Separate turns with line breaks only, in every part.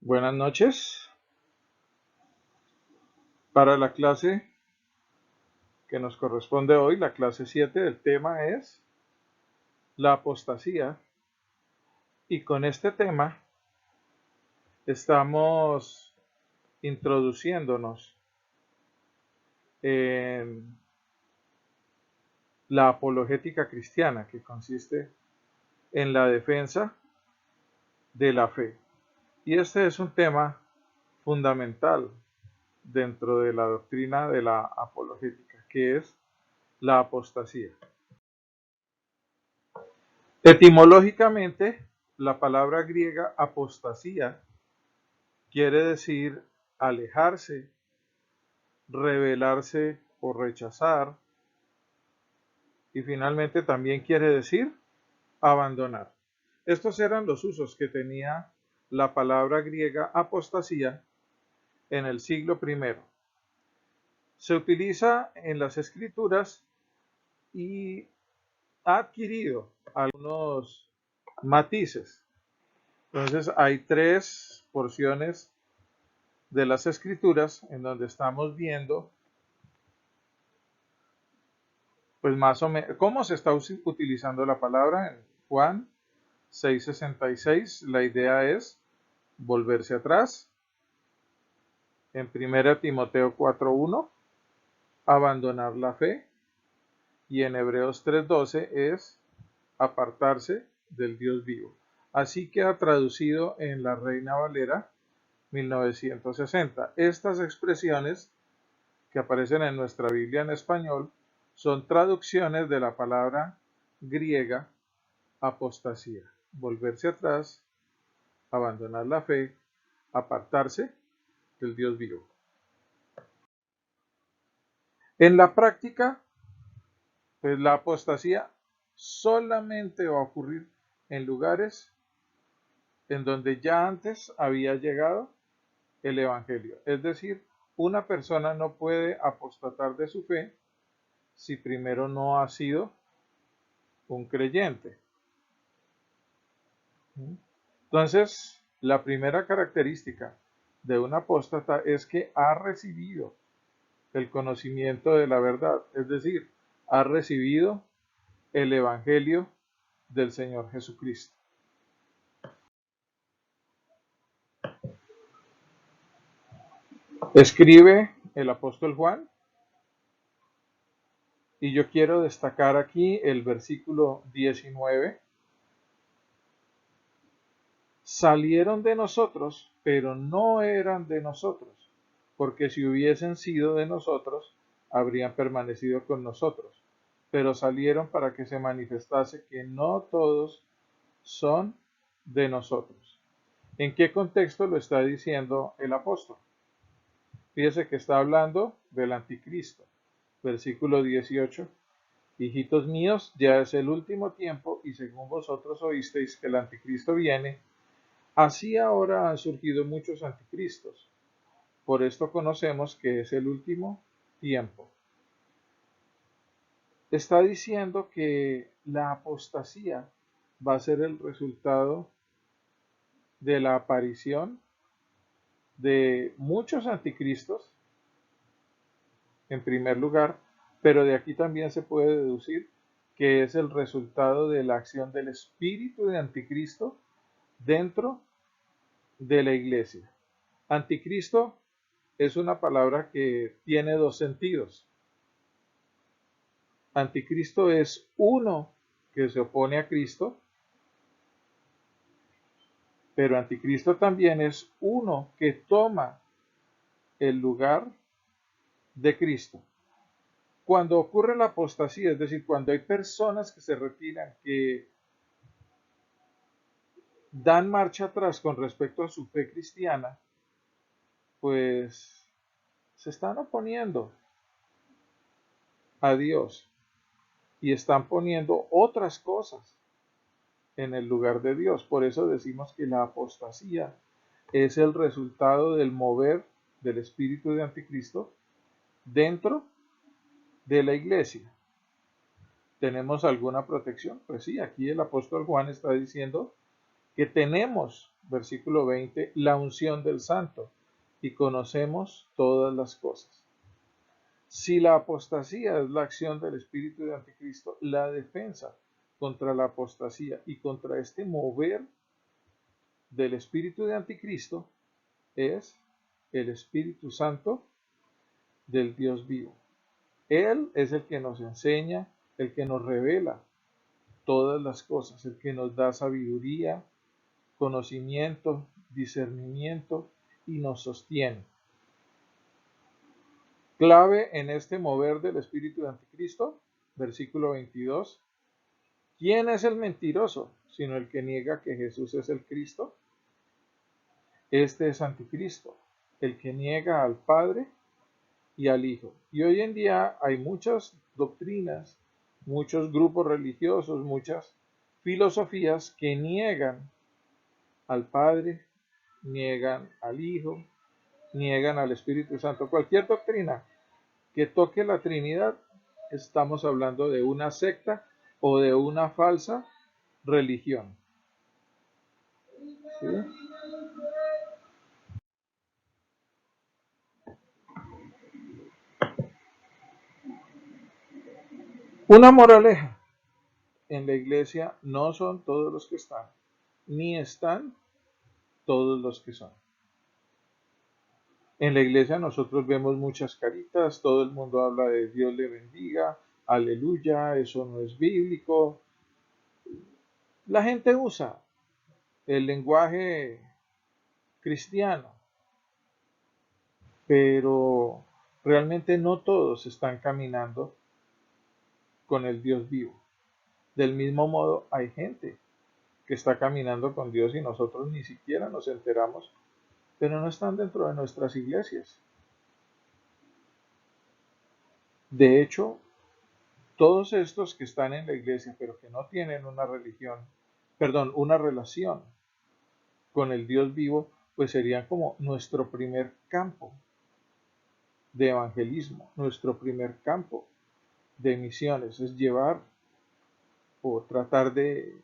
Buenas noches. Para la clase que nos corresponde hoy, la clase 7, el tema es la apostasía. Y con este tema estamos introduciéndonos en la apologética cristiana, que consiste en la defensa de la fe. Y este es un tema fundamental dentro de la doctrina de la apologética, que es la apostasía. Etimológicamente, la palabra griega apostasía quiere decir alejarse, rebelarse o rechazar, y finalmente también quiere decir abandonar. Estos eran los usos que tenía la palabra griega apostasía en el siglo I. Se utiliza en las escrituras y ha adquirido algunos matices. Entonces hay tres porciones de las escrituras en donde estamos viendo pues más o menos cómo se está utilizando la palabra. En Juan 6:66 la idea es volverse atrás. En 1 Timoteo 4:1 abandonar la fe, y en Hebreos 3:12 es apartarse del Dios vivo. Así que ha traducido en la Reina Valera 1960. Estas expresiones que aparecen en nuestra Biblia en español son traducciones de la palabra griega apostasía: volverse atrás, abandonar la fe, apartarse del Dios vivo. En la práctica, pues la apostasía solamente va a ocurrir en lugares en donde ya antes había llegado el Evangelio. Es decir, una persona no puede apostatar de su fe si primero no ha sido un creyente. Entonces, la primera característica de un apóstata es que ha recibido el conocimiento de la verdad, es decir, ha recibido el Evangelio del Señor Jesucristo. Escribe el apóstol Juan, y yo quiero destacar aquí el versículo 19. Salieron de nosotros, pero no eran de nosotros, porque si hubiesen sido de nosotros, habrían permanecido con nosotros. Pero salieron para que se manifestase que no todos son de nosotros. ¿En qué contexto lo está diciendo el apóstol? Fíjese que está hablando del anticristo. Versículo 18. Hijitos míos, ya es el último tiempo, y según vosotros oísteis que el anticristo viene, así ahora han surgido muchos anticristos. Por esto conocemos que es el último tiempo. Está diciendo que la apostasía va a ser el resultado de la aparición de muchos anticristos, en primer lugar, pero de aquí también se puede deducir que es el resultado de la acción del espíritu de anticristo dentro de la iglesia. Anticristo es una palabra que tiene dos sentidos. Anticristo es uno que se opone a Cristo, pero anticristo también es uno que toma el lugar de Cristo. Cuando ocurre la apostasía, es decir, cuando hay personas que se retiran, que dan marcha atrás con respecto a su fe cristiana, pues se están oponiendo a Dios y están poniendo otras cosas en el lugar de Dios. Por eso decimos que la apostasía es el resultado del mover del espíritu de anticristo dentro de la iglesia. ¿Tenemos alguna protección? Pues sí, aquí el apóstol Juan está diciendo que tenemos, versículo 20, la unción del Santo y conocemos todas las cosas. Si la apostasía es la acción del espíritu de anticristo, la defensa contra la apostasía y contra este mover del espíritu de anticristo es el Espíritu Santo del Dios vivo. Él es el que nos enseña, el que nos revela todas las cosas, el que nos da sabiduría, conocimiento, discernimiento y nos sostiene. Clave en este mover del espíritu de anticristo, versículo 22. ¿Quién es el mentiroso, sino el que niega que Jesús es el Cristo? Este es anticristo, el que niega al Padre y al Hijo. Y hoy en día hay muchas doctrinas, muchos grupos religiosos, muchas filosofías que niegan al Padre, niegan al Hijo, niegan al Espíritu Santo. Cualquier doctrina que toque la Trinidad, estamos hablando de una secta o de una falsa religión. ¿Sí? Una moraleja. En la iglesia no son todos los que están, ni están todos los que son. En la iglesia nosotros vemos muchas caritas, todo el mundo habla de Dios le bendiga, aleluya, eso no es bíblico. La gente usa el lenguaje cristiano, pero realmente no todos están caminando con el Dios vivo. Del mismo modo, hay gente que está caminando con Dios y nosotros ni siquiera nos enteramos, pero no están dentro de nuestras iglesias. De hecho, todos estos que están en la iglesia, pero que no tienen una religión, perdón, una relación con el Dios vivo, pues serían como nuestro primer campo de evangelismo, nuestro primer campo de misiones, es llevar o tratar de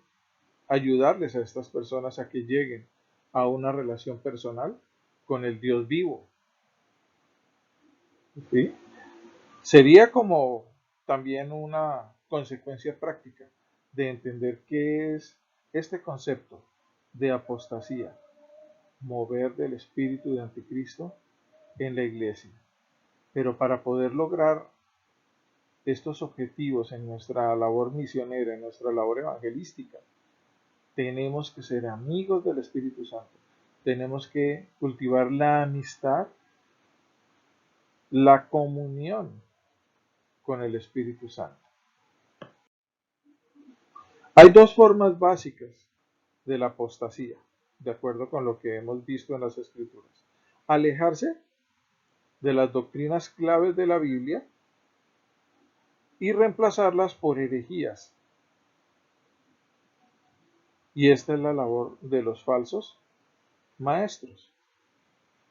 ayudarles a estas personas a que lleguen a una relación personal con el Dios vivo. ¿Sí? Sería como también una consecuencia práctica de entender qué es este concepto de apostasía, mover del espíritu de anticristo en la iglesia. Pero para poder lograr estos objetivos en nuestra labor misionera, en nuestra labor evangelística, tenemos que ser amigos del Espíritu Santo. Tenemos que cultivar la amistad, la comunión con el Espíritu Santo. Hay dos formas básicas de la apostasía, de acuerdo con lo que hemos visto en las Escrituras. Alejarse de las doctrinas claves de la Biblia y reemplazarlas por herejías. Y esta es la labor de los falsos maestros.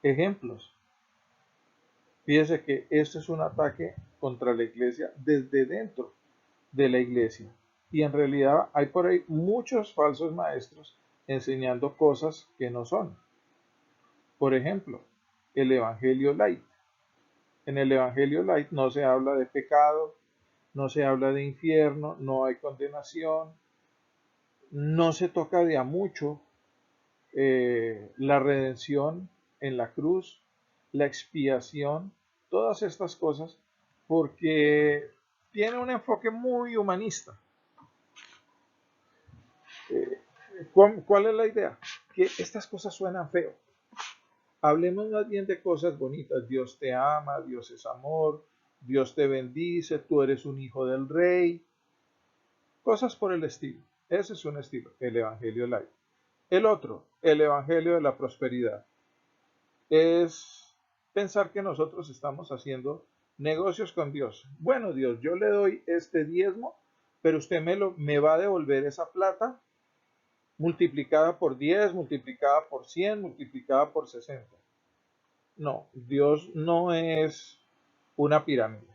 Ejemplos. Fíjese que esto es un ataque contra la iglesia desde dentro de la iglesia. Y en realidad hay por ahí muchos falsos maestros enseñando cosas que no son. Por ejemplo, el Evangelio Light. En el Evangelio Light no se habla de pecado, no se habla de infierno, no hay condenación, no se toca de a mucho la redención en la cruz, la expiación, todas estas cosas, porque tiene un enfoque muy humanista. ¿Cuál es la idea? Que estas cosas suenan feo. Hablemos más bien de cosas bonitas. Dios te ama, Dios es amor, Dios te bendice, tú eres un hijo del rey. Cosas por el estilo. Ese es un estilo, el Evangelio Light. El otro, el Evangelio de la prosperidad, es pensar que nosotros estamos haciendo negocios con Dios. Bueno, Dios, yo le doy este diezmo, pero usted me va a devolver esa plata multiplicada por 10, multiplicada por 100, multiplicada por 60. No, Dios no es una pirámide.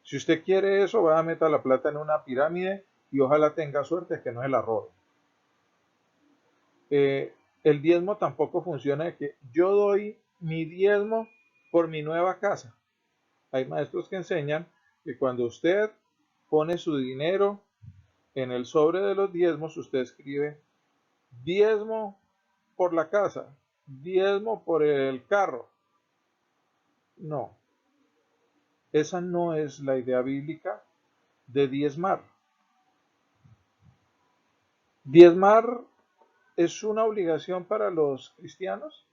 Si usted quiere eso, va a meter la plata en una pirámide y ojalá tenga suerte que no se la robe. El diezmo tampoco funciona de que yo doy mi diezmo por mi nueva casa. Hay maestros que enseñan que cuando usted pone su dinero en el sobre de los diezmos, usted escribe diezmo por la casa, diezmo por el carro. No, esa no es la idea bíblica de diezmar. ¿Diezmar es una obligación para los cristianos?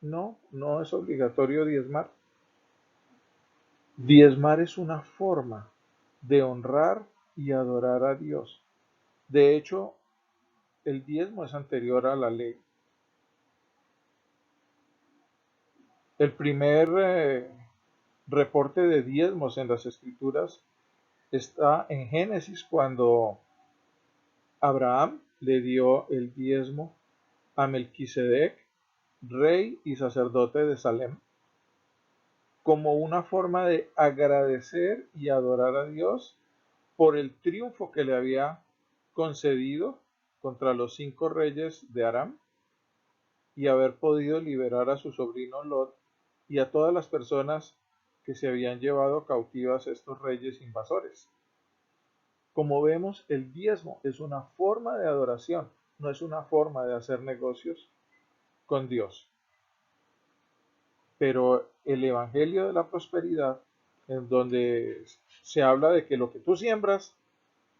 No, no es obligatorio diezmar. Diezmar es una forma de honrar y adorar a Dios. De hecho, el diezmo es anterior a la ley. El primer reporte de diezmos en las escrituras está en Génesis cuando Abraham le dio el diezmo a Melquisedec, rey y sacerdote de Salem, como una forma de agradecer y adorar a Dios por el triunfo que le había concedido contra los 5 reyes de Aram y haber podido liberar a su sobrino Lot y a todas las personas que se habían llevado cautivas estos reyes invasores. Como vemos, el diezmo es una forma de adoración, no es una forma de hacer negocios con Dios. Pero el Evangelio de la Prosperidad, en donde se habla de que lo que tú siembras,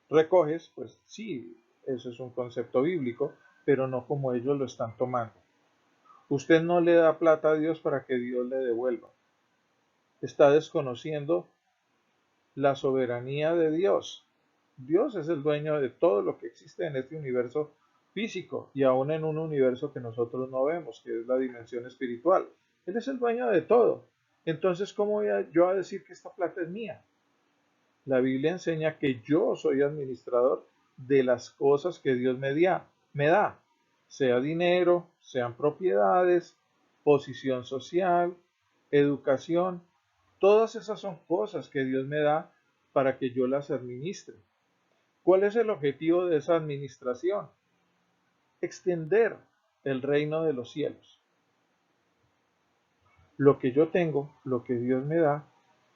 recoges, pues sí, eso es un concepto bíblico, pero no como ellos lo están tomando. Usted no le da plata a Dios para que Dios le devuelva. Está desconociendo la soberanía de Dios. Dios es el dueño de todo lo que existe en este universo físico y aún en un universo que nosotros no vemos, que es la dimensión espiritual. Él es el dueño de todo. Entonces, ¿cómo voy yo a decir que esta plata es mía? La Biblia enseña que yo soy administrador de las cosas que Dios me da, sea dinero, sean propiedades, posición social, educación. Todas esas son cosas que Dios me da para que yo las administre. ¿Cuál es el objetivo de esa administración? Extender el reino de los cielos. Lo que yo tengo, lo que Dios me da,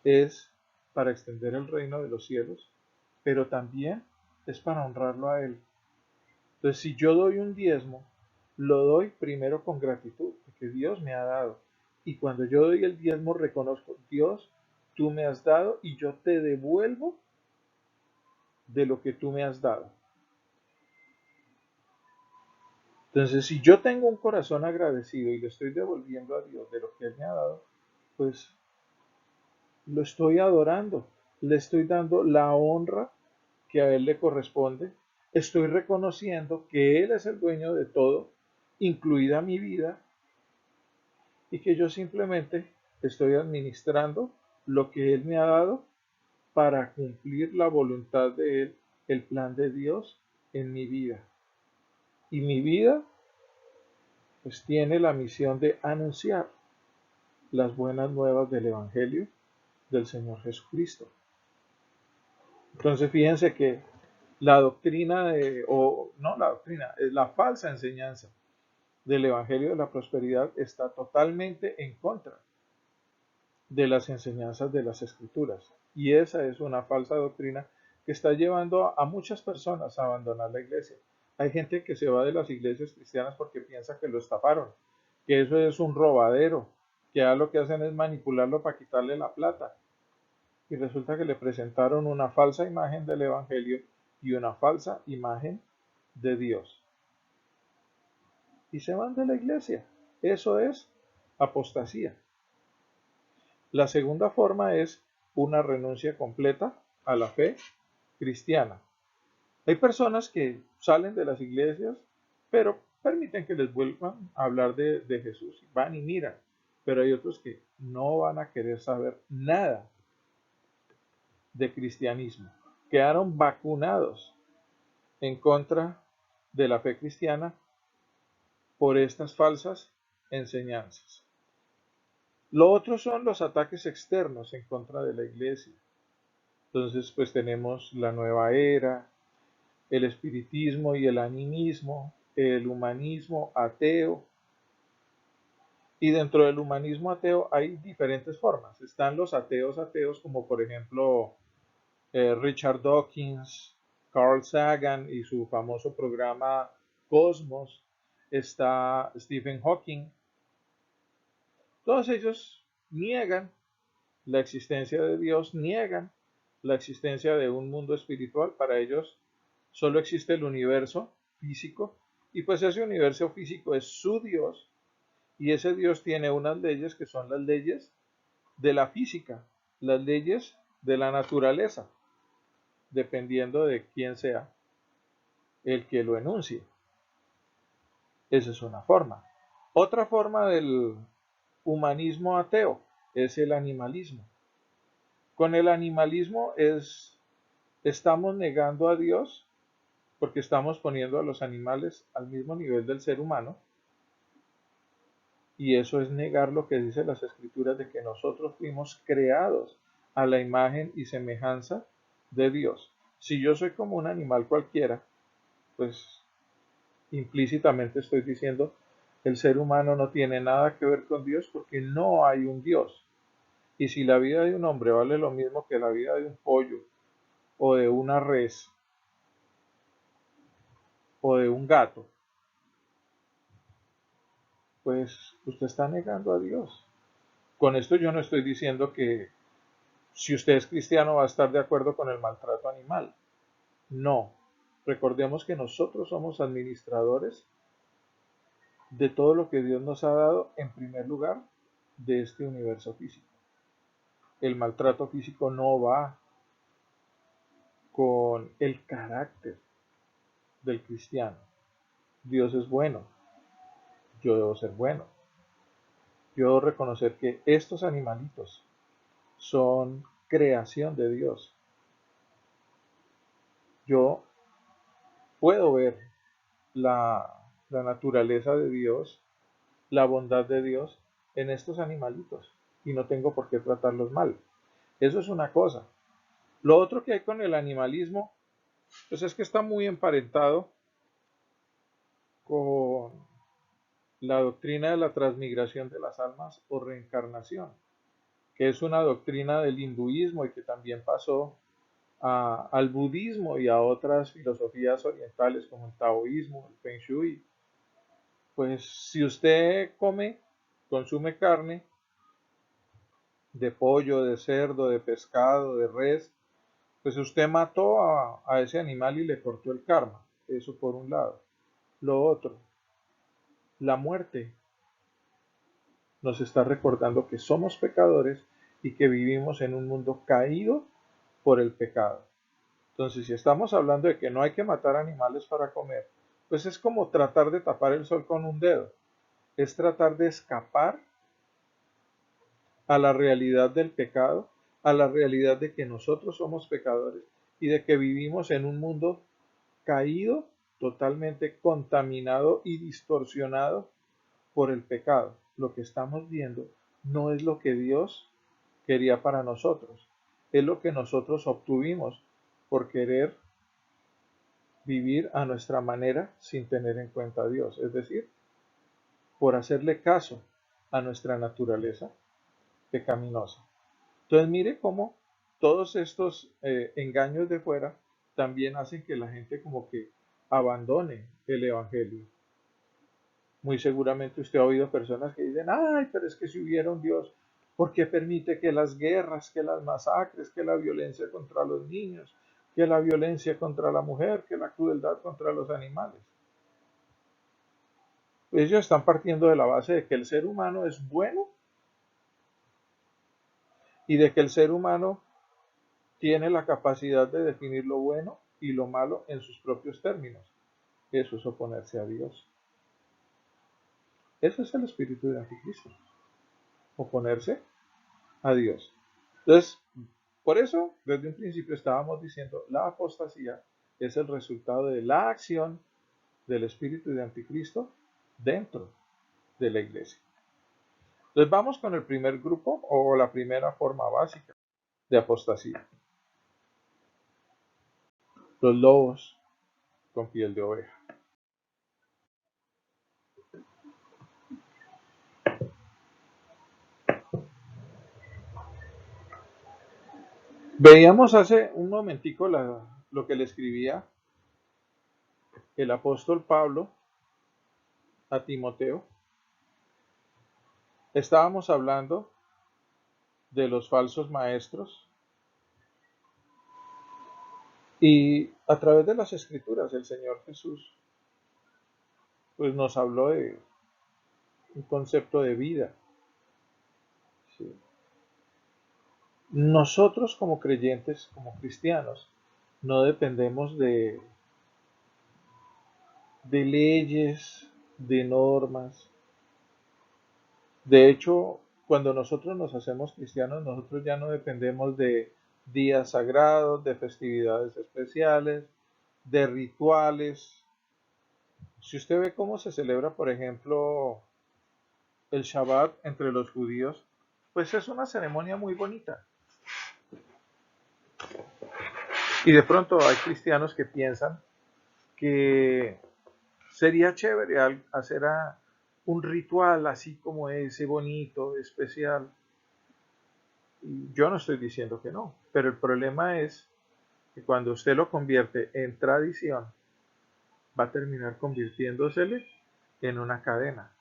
es para extender el reino de los cielos, pero también es para honrarlo a Él. Entonces, si yo doy un diezmo, lo doy primero con gratitud, porque Dios me ha dado. Y cuando yo doy el diezmo, reconozco, Dios, tú me has dado y yo te devuelvo de lo que tú me has dado. Entonces, si yo tengo un corazón agradecido y le estoy devolviendo a Dios de lo que Él me ha dado, pues lo estoy adorando, le estoy dando la honra que a Él le corresponde, estoy reconociendo que Él es el dueño de todo, incluida mi vida, y que yo simplemente estoy administrando lo que Él me ha dado para cumplir la voluntad de Él, el plan de Dios en mi vida. Y mi vida pues tiene la misión de anunciar las buenas nuevas del Evangelio del Señor Jesucristo. Entonces fíjense que la doctrina o no la doctrina, es la falsa enseñanza del Evangelio de la Prosperidad está totalmente en contra de las enseñanzas de las Escrituras. Y esa es una falsa doctrina que está llevando a muchas personas a abandonar la iglesia. Hay gente que se va de las iglesias cristianas porque piensa que lo estafaron, que eso es un robadero, que ya lo que hacen es manipularlo para quitarle la plata. Y resulta que le presentaron una falsa imagen del Evangelio y una falsa imagen de Dios. Y se van de la iglesia. Eso es apostasía. La segunda forma es una renuncia completa a la fe cristiana. Hay personas que salen de las iglesias, pero permiten que les vuelvan a hablar de Jesús. Van y miran. Pero hay otros que no van a querer saber nada de cristianismo. Quedaron vacunados en contra de la fe cristiana por estas falsas enseñanzas. Lo otro son los ataques externos en contra de la iglesia. Entonces, pues tenemos la nueva era, el espiritismo y el animismo, el humanismo ateo. Y dentro del humanismo ateo hay diferentes formas. Están los ateos como por ejemplo Richard Dawkins, Carl Sagan y su famoso programa Cosmos. Está Stephen Hawking. Todos ellos niegan la existencia de Dios, niegan la existencia de un mundo espiritual. Para ellos solo existe el universo físico y pues ese universo físico es su Dios y ese Dios tiene unas leyes que son las leyes de la física, las leyes de la naturaleza, dependiendo de quién sea el que lo enuncie. Esa es una forma. Otra forma del humanismo ateo es el animalismo. Con el animalismo estamos negando a Dios porque estamos poniendo a los animales al mismo nivel del ser humano y eso es negar lo que dice las escrituras de que nosotros fuimos creados a la imagen y semejanza de Dios. Si yo soy como un animal cualquiera, pues implícitamente estoy diciendo el ser humano no tiene nada que ver con Dios porque no hay un Dios. Y si la vida de un hombre vale lo mismo que la vida de un pollo o de una res o de un gato, pues usted está negando a Dios. Con esto yo no estoy diciendo que si usted es cristiano va a estar de acuerdo con el maltrato animal. No. Recordemos que nosotros somos administradores de todo lo que Dios nos ha dado, en primer lugar, de este universo físico. El maltrato físico no va con el carácter del cristiano. Dios es bueno, yo debo ser bueno. Yo debo reconocer que estos animalitos son creación de Dios. Yo puedo ver la naturaleza de Dios, la bondad de Dios en estos animalitos y no tengo por qué tratarlos mal. Eso es una cosa. Lo otro que hay con el animalismo, pues es que está muy emparentado con la doctrina de la transmigración de las almas o reencarnación, que es una doctrina del hinduismo y que también pasó al budismo y a otras filosofías orientales como el taoísmo, el feng shui. Pues si usted consume carne de pollo, de cerdo, de pescado, de res, pues usted mató a ese animal y le cortó el karma. Eso por un lado. Lo otro, la muerte nos está recordando que somos pecadores y que vivimos en un mundo caído por el pecado. Entonces, si estamos hablando de que no hay que matar animales para comer, pues es como tratar de tapar el sol con un dedo. Es tratar de escapar a la realidad del pecado, a la realidad de que nosotros somos pecadores y de que vivimos en un mundo caído, totalmente contaminado y distorsionado por el pecado. Lo que estamos viendo no es lo que Dios quería para nosotros, es lo que nosotros obtuvimos por querer vivir a nuestra manera sin tener en cuenta a Dios, es decir, por hacerle caso a nuestra naturaleza pecaminosa. Entonces mire cómo todos estos engaños de fuera también hacen que la gente como que abandone el Evangelio. Muy seguramente usted ha oído personas que dicen, ay, pero es que si hubiera un Dios, ¿por qué permite que las guerras, que las masacres, que la violencia contra los niños, que la violencia contra la mujer, que la crueldad contra los animales? Ellos están partiendo de la base de que el ser humano es bueno y de que el ser humano tiene la capacidad de definir lo bueno y lo malo en sus propios términos. Eso es oponerse a Dios. Ese es el espíritu de Anticristo, oponerse a Dios. Entonces, por eso, desde un principio estábamos diciendo, la apostasía es el resultado de la acción del espíritu de Anticristo dentro de la iglesia. Entonces vamos con el primer grupo o la primera forma básica de apostasía. Los lobos con piel de oveja. Veíamos hace un momentico lo que le escribía el apóstol Pablo a Timoteo. Estábamos hablando de los falsos maestros y a través de las escrituras el Señor Jesús pues nos habló de un concepto de vida. ¿Sí? Nosotros como creyentes, como cristianos, no dependemos de leyes, de normas. De hecho, cuando nosotros nos hacemos cristianos, nosotros ya no dependemos de días sagrados, de festividades especiales, de rituales. Si usted ve cómo se celebra, por ejemplo, el Shabbat entre los judíos, pues es una ceremonia muy bonita. Y de pronto hay cristianos que piensan que sería chévere hacer un ritual así como ese, bonito, especial. Y yo no estoy diciendo que no, pero el problema es que cuando usted lo convierte en tradición, va a terminar convirtiéndosele en una cadena.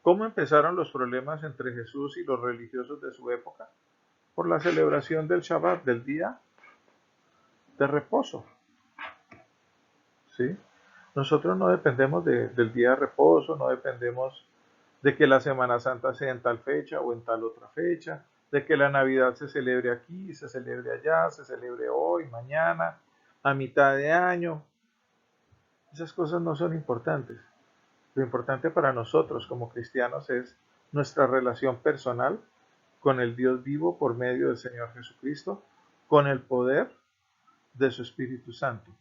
¿Cómo empezaron los problemas entre Jesús y los religiosos de su época? Por la celebración del Shabbat, del día de reposo. ¿Sí? Nosotros no dependemos del día de reposo, no dependemos de que la Semana Santa sea en tal fecha o en tal otra fecha, de que la Navidad se celebre aquí, se celebre allá, se celebre hoy, mañana, a mitad de año. Esas cosas no son importantes. Lo importante para nosotros como cristianos es nuestra relación personal con el Dios vivo por medio del Señor Jesucristo, con el poder de su Espíritu Santo,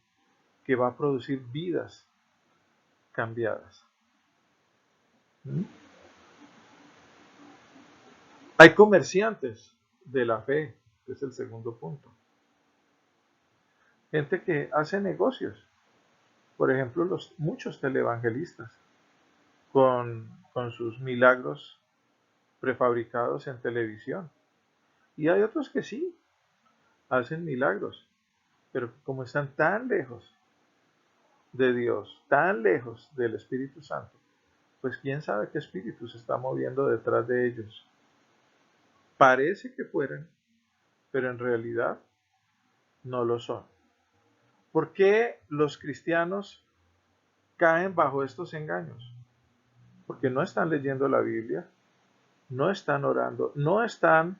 que va a producir vidas cambiadas. ¿Mm? Hay comerciantes de la fe, que es el segundo punto. Gente que hace negocios. Por ejemplo, muchos televangelistas con sus milagros prefabricados en televisión. Y hay otros que sí, hacen milagros, pero como están tan lejos de Dios, tan lejos del Espíritu Santo, pues quién sabe qué espíritu se está moviendo detrás de ellos. Parece que fueran, pero en realidad no lo son. ¿Por qué los cristianos caen bajo estos engaños? Porque no están leyendo la Biblia, no están orando, no están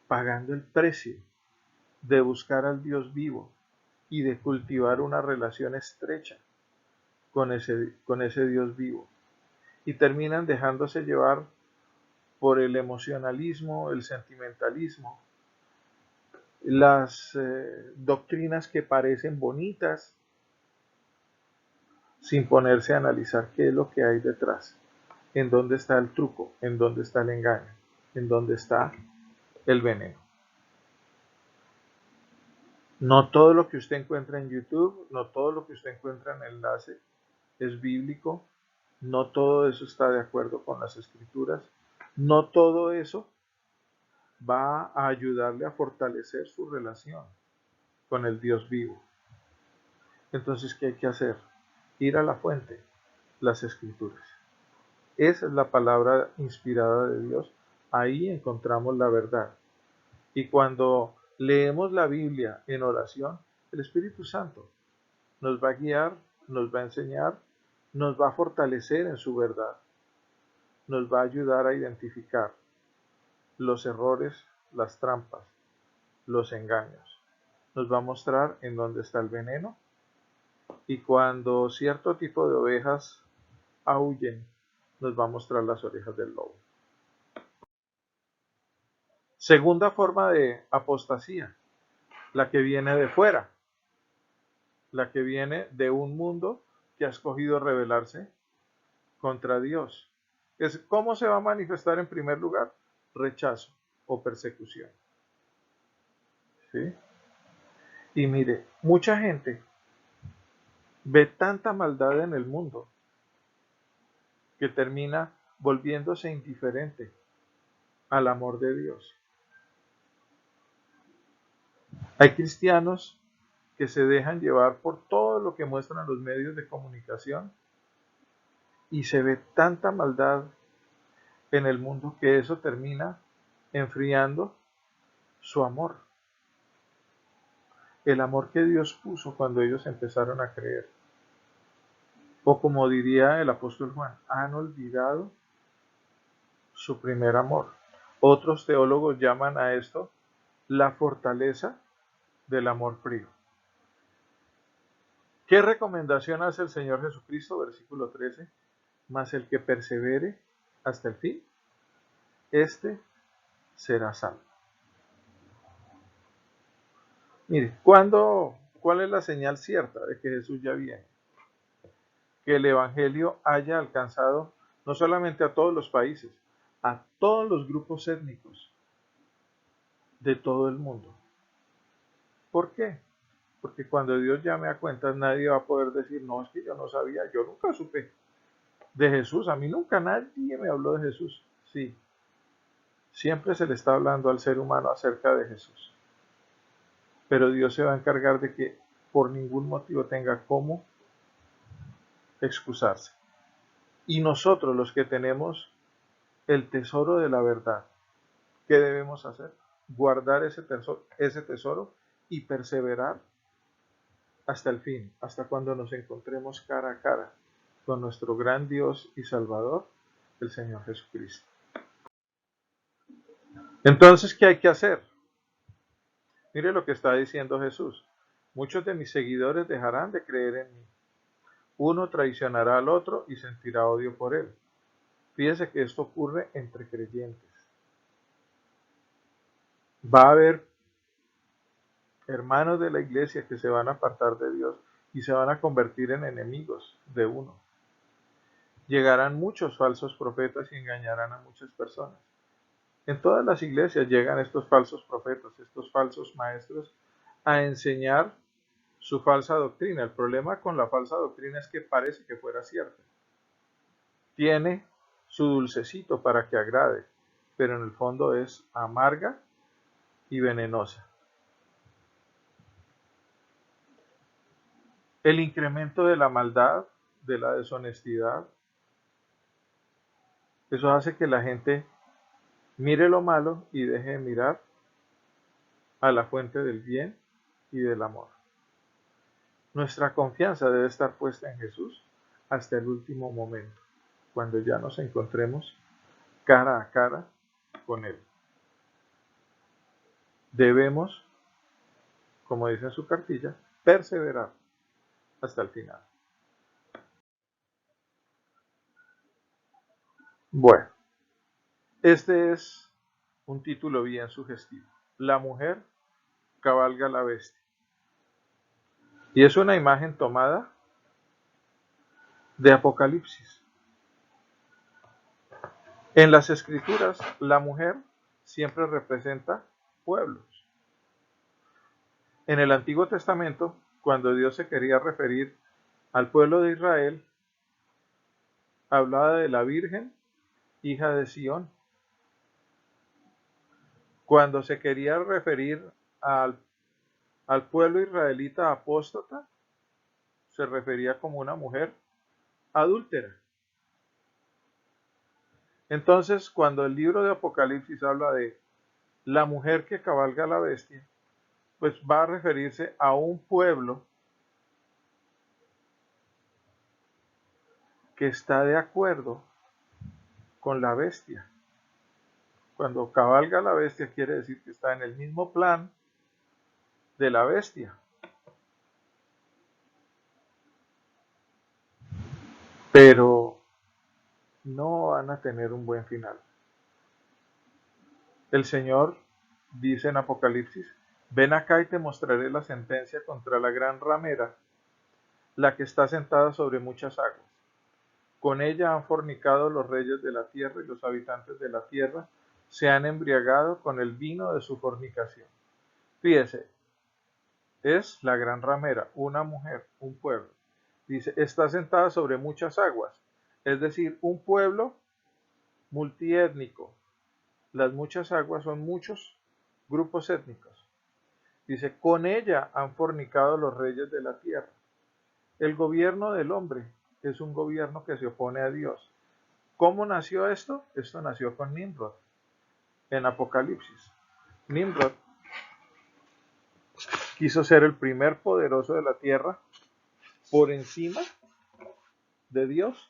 pagando el precio de buscar al Dios vivo y de cultivar una relación estrecha con ese Dios vivo. Y terminan dejándose llevar por el emocionalismo, el sentimentalismo, las doctrinas que parecen bonitas, sin ponerse a analizar qué es lo que hay detrás, en dónde está el truco, en dónde está el engaño, en dónde está el veneno. No todo lo que usted encuentra en YouTube, no todo lo que usted encuentra en el enlace es bíblico, no todo eso está de acuerdo con las escrituras, no todo eso va a ayudarle a fortalecer su relación con el Dios vivo. Entonces, ¿qué hay que hacer? Ir a la fuente, las escrituras. Esa es la palabra inspirada de Dios. Ahí encontramos la verdad. Y cuando leemos la Biblia en oración, el Espíritu Santo nos va a guiar, nos va a enseñar, nos va a fortalecer en su verdad, nos va a ayudar a identificar los errores, las trampas, los engaños. Nos va a mostrar en dónde está el veneno y cuando cierto tipo de ovejas aúllen, nos va a mostrar las orejas del lobo. Segunda forma de apostasía, la que viene de fuera, la que viene de un mundo que ha escogido rebelarse contra Dios. ¿Cómo se va a manifestar en primer lugar? Rechazo o persecución. ¿Sí? Y mire, mucha gente ve tanta maldad en el mundo que termina volviéndose indiferente al amor de Dios. Hay cristianos que se dejan llevar por todo lo que muestran los medios de comunicación y se ve tanta maldad en el mundo que eso termina enfriando su amor, el amor que Dios puso cuando ellos empezaron a creer. O como diría el apóstol Juan, han olvidado su primer amor. Otros teólogos llaman a esto la fortaleza del amor frío. ¿Qué recomendación hace el Señor Jesucristo? Versículo 13. Mas el que persevere hasta el fin, este será salvo. Mire, ¿cuál es la señal cierta de que Jesús ya viene? Que el Evangelio haya alcanzado no solamente a todos los países, a todos los grupos étnicos de todo el mundo. ¿Por qué? Porque cuando Dios llame a cuentas nadie va a poder decir, no, es que yo no sabía, yo nunca supe de Jesús, a mí nunca nadie me habló de Jesús. Sí, siempre se le está hablando al ser humano acerca de Jesús, pero Dios se va a encargar de que por ningún motivo tenga cómo excusarse. Y nosotros los que tenemos el tesoro de la verdad, ¿qué debemos hacer? Guardar ese tesoro y perseverar hasta el fin, hasta cuando nos encontremos cara a cara con nuestro gran Dios y Salvador, el Señor Jesucristo. Entonces, ¿qué hay que hacer? Mire lo que está diciendo Jesús. Muchos de mis seguidores dejarán de creer en mí. Uno traicionará al otro y sentirá odio por él. Fíjese que esto ocurre entre creyentes. Va a haber hermanos de la iglesia que se van a apartar de Dios y se van a convertir en enemigos de uno. Llegarán muchos falsos profetas y engañarán a muchas personas. En todas las iglesias llegan estos falsos profetas, estos falsos maestros a enseñar su falsa doctrina. El problema con la falsa doctrina es que parece que fuera cierta. Tiene su dulcecito para que agrade, pero en el fondo es amarga y venenosa. El incremento de la maldad, de la deshonestidad, eso hace que la gente mire lo malo y deje de mirar a la fuente del bien y del amor. Nuestra confianza debe estar puesta en Jesús hasta el último momento, cuando ya nos encontremos cara a cara con Él. Debemos, como dice en su cartilla, perseverar hasta el final. Bueno, este es un título bien sugestivo. La mujer cabalga la bestia. Y es una imagen tomada de Apocalipsis. En las escrituras, la mujer siempre representa pueblos. En el Antiguo Testamento, cuando Dios se quería referir al pueblo de Israel, hablaba de la Virgen, hija de Sión. Cuando se quería referir al pueblo israelita apóstata, se refería como una mujer adúltera. Entonces, cuando el libro de Apocalipsis habla de la mujer que cabalga la bestia, pues va a referirse a un pueblo que está de acuerdo con la bestia. Cuando cabalga la bestia quiere decir que está en el mismo plan de la bestia. Pero no van a tener un buen final. El Señor dice en Apocalipsis, ven acá y te mostraré la sentencia contra la gran ramera, la que está sentada sobre muchas aguas. Con ella han fornicado los reyes de la tierra y los habitantes de la tierra se han embriagado con el vino de su fornicación. Fíjese, es la gran ramera, una mujer, un pueblo. Dice, está sentada sobre muchas aguas, es decir, un pueblo multiétnico. Las muchas aguas son muchos grupos étnicos. Dice, con ella han fornicado los reyes de la tierra. El gobierno del hombre es un gobierno que se opone a Dios. ¿Cómo nació esto? Esto nació con Nimrod en Apocalipsis. Nimrod quiso ser el primer poderoso de la tierra por encima de Dios.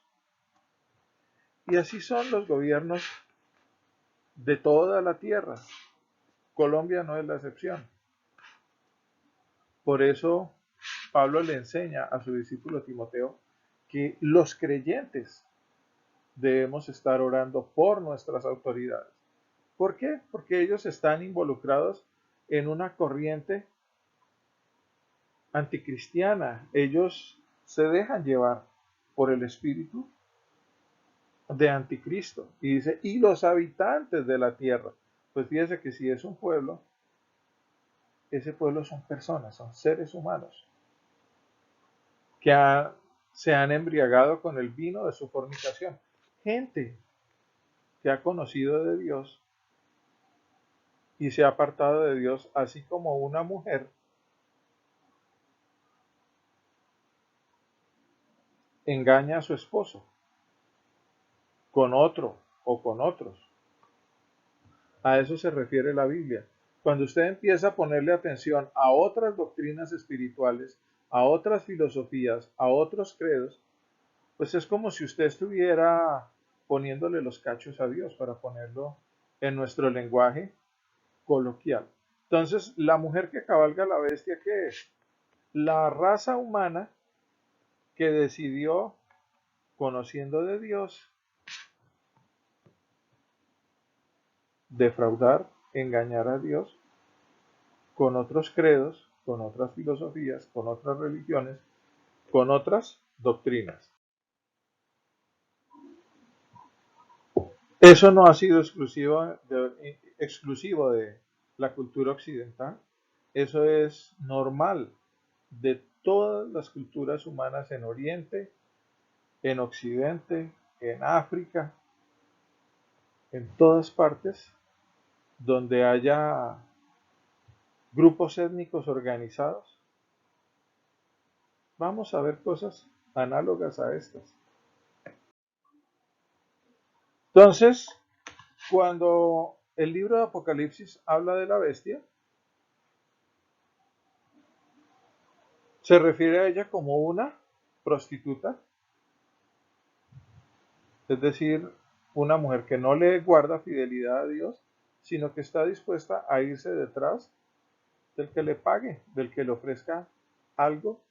Y así son los gobiernos de toda la tierra. Colombia no es la excepción. Por eso Pablo le enseña a su discípulo Timoteo que los creyentes debemos estar orando por nuestras autoridades. ¿Por qué? Porque ellos están involucrados en una corriente anticristiana. Ellos se dejan llevar por el espíritu de anticristo. Y dice, y los habitantes de la tierra. Pues fíjese que si es un pueblo, ese pueblo son personas, son seres humanos que se han embriagado con el vino de su fornicación. Gente que ha conocido de Dios y se ha apartado de Dios, así como una mujer engaña a su esposo con otro o con otros. A eso se refiere la Biblia. Cuando usted empieza a ponerle atención a otras doctrinas espirituales, a otras filosofías, a otros credos, pues es como si usted estuviera poniéndole los cachos a Dios, para ponerlo en nuestro lenguaje coloquial. Entonces, la mujer que cabalga la bestia, ¿qué es? La raza humana que decidió, conociendo de Dios, defraudar, engañar a Dios con otros credos, con otras filosofías, con otras religiones, con otras doctrinas. Eso no ha sido exclusivo de la cultura occidental. Eso es normal de todas las culturas humanas en Oriente, en Occidente, en África, en todas partes donde haya grupos étnicos organizados. Vamos a ver cosas análogas a estas. Entonces, cuando el libro de Apocalipsis habla de la bestia, se refiere a ella como una prostituta, es decir, una mujer que no le guarda fidelidad a Dios, sino que está dispuesta a irse detrás del que le pague, del que le ofrezca algo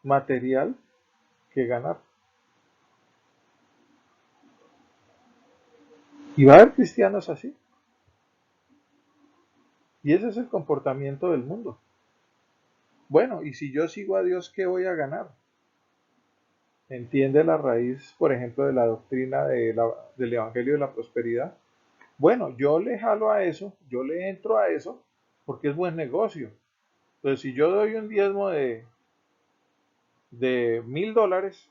material que ganar. Y va a haber cristianos así. Y ese es el comportamiento del mundo. Bueno, y si yo sigo a Dios, ¿qué voy a ganar? ¿Entiende la raíz, por ejemplo, de la doctrina del Evangelio de la Prosperidad? Bueno, yo le jalo a eso, yo le entro a eso, porque es buen negocio. Entonces, si yo doy un diezmo de $1,000,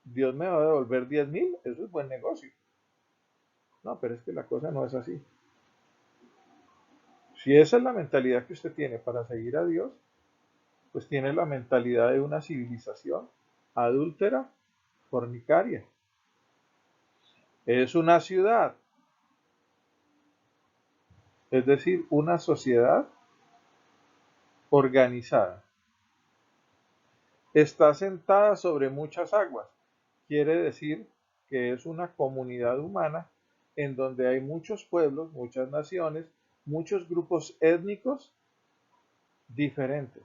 Dios me va a devolver 10,000, eso es buen negocio. No, pero es que la cosa no es así. Si esa es la mentalidad que usted tiene para seguir a Dios, pues tiene la mentalidad de una civilización adúltera, fornicaria. Es una ciudad, es decir, una sociedad organizada. Está sentada sobre muchas aguas. Quiere decir que es una comunidad humana en donde hay muchos pueblos, muchas naciones, muchos grupos étnicos diferentes.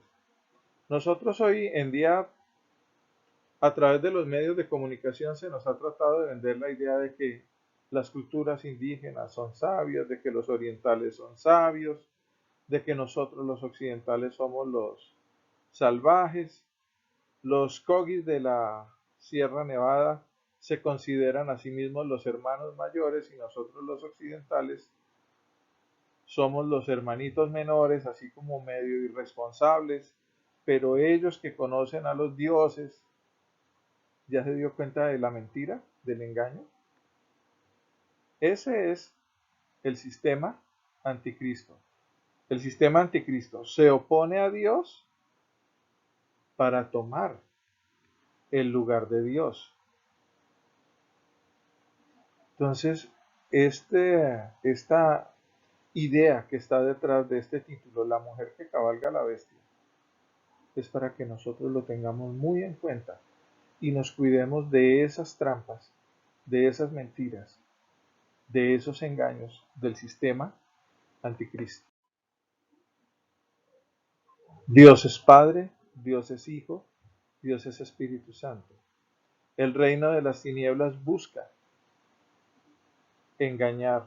Nosotros hoy en día, a través de los medios de comunicación, se nos ha tratado de vender la idea de que las culturas indígenas son sabias, de que los orientales son sabios, de que nosotros los occidentales somos los salvajes. Los Kogis de la Sierra Nevada se consideran a sí mismos los hermanos mayores y nosotros los occidentales somos los hermanitos menores, así como medio irresponsables, pero ellos que conocen a los dioses, ¿ya se dio cuenta de la mentira, del engaño? Ese es el sistema anticristo. El sistema anticristo se opone a Dios para tomar el lugar de Dios. Entonces, esta idea que está detrás de este título, La mujer que cabalga la bestia, es para que nosotros lo tengamos muy en cuenta y nos cuidemos de esas trampas, de esas mentiras, de esos engaños del sistema anticristo. Dios es Padre, Dios es Hijo, Dios es Espíritu Santo. El reino de las tinieblas busca engañar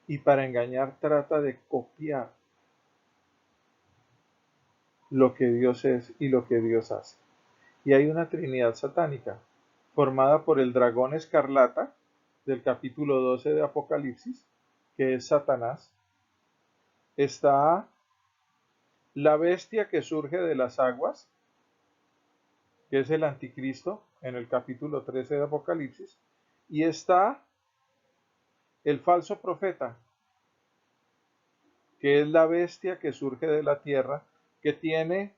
y para engañar trata de copiar lo que Dios es y lo que Dios hace. Y hay una trinidad satánica formada por el dragón escarlata del capítulo 12 de Apocalipsis, que es Satanás. Está la bestia que surge de las aguas, que es el anticristo en el capítulo 13 de Apocalipsis. Y está el falso profeta, que es la bestia que surge de la tierra, que tiene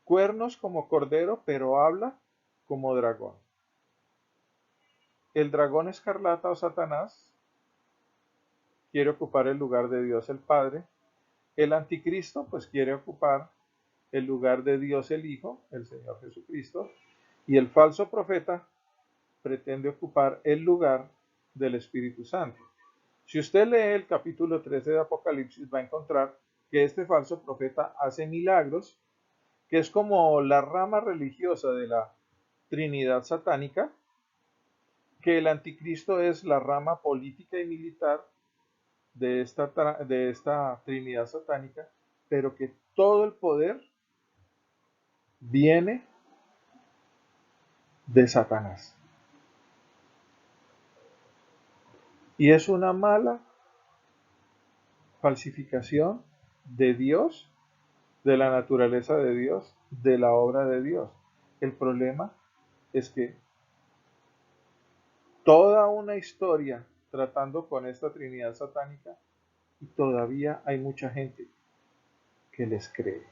cuernos como cordero, pero habla como dragón. El dragón escarlata o Satanás quiere ocupar el lugar de Dios el Padre. El anticristo pues quiere ocupar el lugar de Dios el Hijo, el Señor Jesucristo. Y el falso profeta pretende ocupar el lugar del Espíritu Santo. Si usted lee el capítulo 13 de Apocalipsis, va a encontrar que este falso profeta hace milagros, que es como la rama religiosa de la Trinidad satánica, que el anticristo es la rama política y militar de esta Trinidad satánica, pero que todo el poder viene de Satanás. Y es una mala falsificación de Dios, de la naturaleza de Dios, de la obra de Dios. El problema es que toda una historia tratando con esta Trinidad satánica y todavía hay mucha gente que les cree.